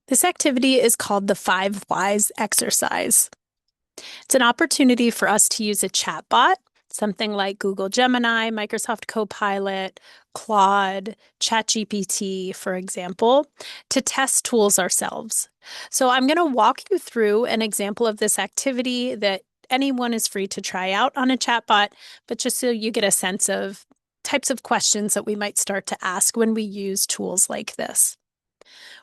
This activity is called the Five Whys exercise. It's an opportunity for us to use a chatbot, something like Google Gemini, Microsoft Copilot, Claude, ChatGPT, for example, to test tools ourselves. So I'm going to walk you through an example of this activity that anyone is free to try out on a chatbot, but just so you get a sense of types of questions that we might start to ask when we use tools like this.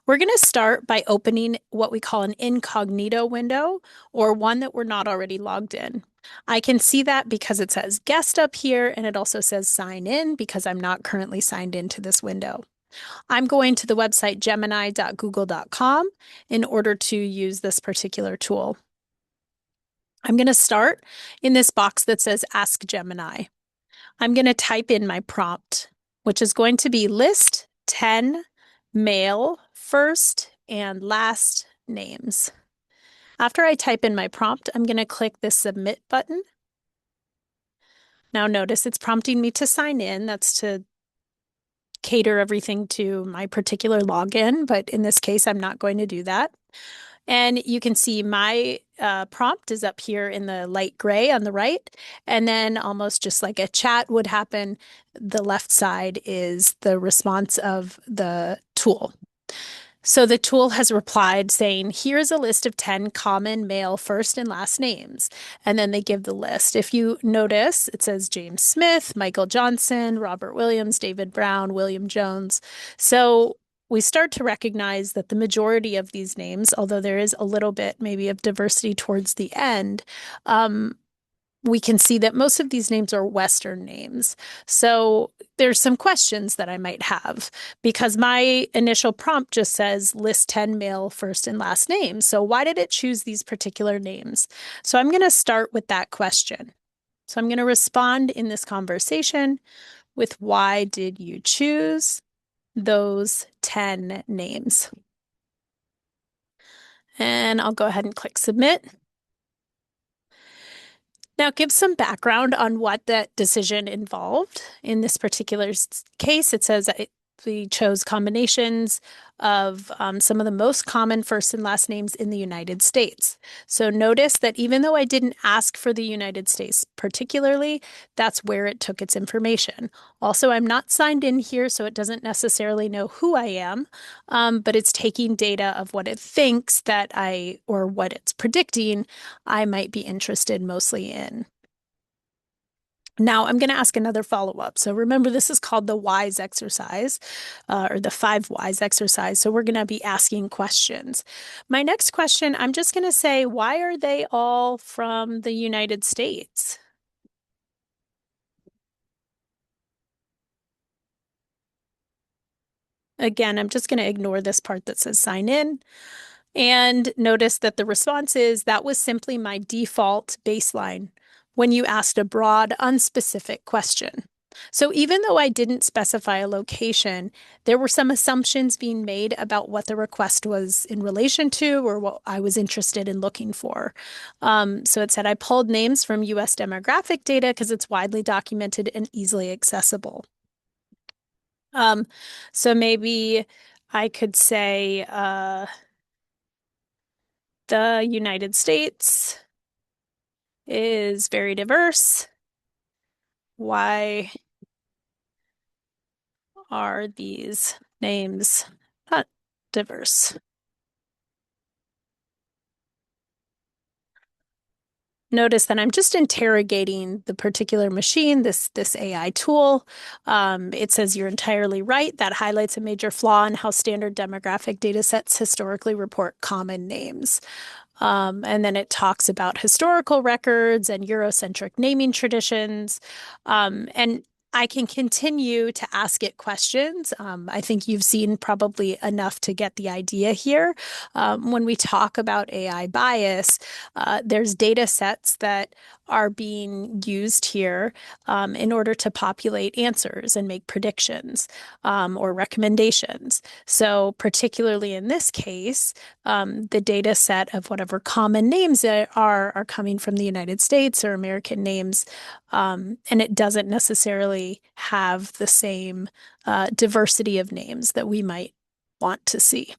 We're going to start by opening what we call an incognito window, or one that we're not already logged in. I can see that because it says guest up here, and it also says sign in because I'm not currently signed into this window. I'm going to the website gemini.google.com in order to use this particular tool. I'm going to start in this box that says Ask Gemini. I'm going to type in my prompt, which is going to be list 10 male first and last names. After I type in my prompt, I'm going to click the submit button. Now notice it's prompting me to sign in. That's to cater everything to my particular login, but in this case, I'm not going to do that. And you can see my prompt is up here in the light gray on the right. And then almost just like a chat would happen, the left side is the response of the tool. So the tool has replied saying, here's a list of 10 common male first and last names. And then they give the list. If you notice, it says James Smith, Michael Johnson, Robert Williams, David Brown, William Jones. So we start to recognize that the majority of these names, although there is a little bit maybe of diversity towards the end, we can see that most of these names are Western names. So there's some questions that I might have because my initial prompt just says list 10 male first and last names. So why did it choose these particular names? So I'm going to start with that question. So I'm going to respond in this conversation with why did you choose those 10 names? And I'll go ahead and click submit. Now, give some background on what that decision involved. In this particular case, it says that we chose combinations of some of the most common first and last names in the United States. So notice that even though I didn't ask for the United States particularly, that's where it took its information. Also, I'm not signed in here, so it doesn't necessarily know who I am, but it's taking data of what it thinks that or what it's predicting I might be interested mostly in. Now I'm going to ask another follow-up. So remember, this is called the WHYS exercise, or the Five Whys exercise. So we're going to be asking questions. My next question, I'm just going to say, why are they all from the United States? Again, I'm just going to ignore this part that says sign in. And notice that the response is that was simply my default baseline when you asked a broad, unspecific question. So even though I didn't specify a location, there were some assumptions being made about what the request was in relation to or what I was interested in looking for. So it said I pulled names from US demographic data because it's widely documented and easily accessible. So maybe I could say the United States is very diverse. Why are these names not diverse? Notice that I'm just interrogating the particular machine, this AI tool. It says you're entirely right. That highlights a major flaw in how standard demographic data sets historically report common names. And then it talks about historical records and Eurocentric naming traditions. And I can continue to ask it questions. I think you've seen probably enough to get the idea here. When we talk about AI bias, there's data sets that are being used here in order to populate answers and make predictions or recommendations. So particularly in this case, the data set of whatever common names are coming from the United States or American names, and it doesn't necessarily have the same diversity of names that we might want to see.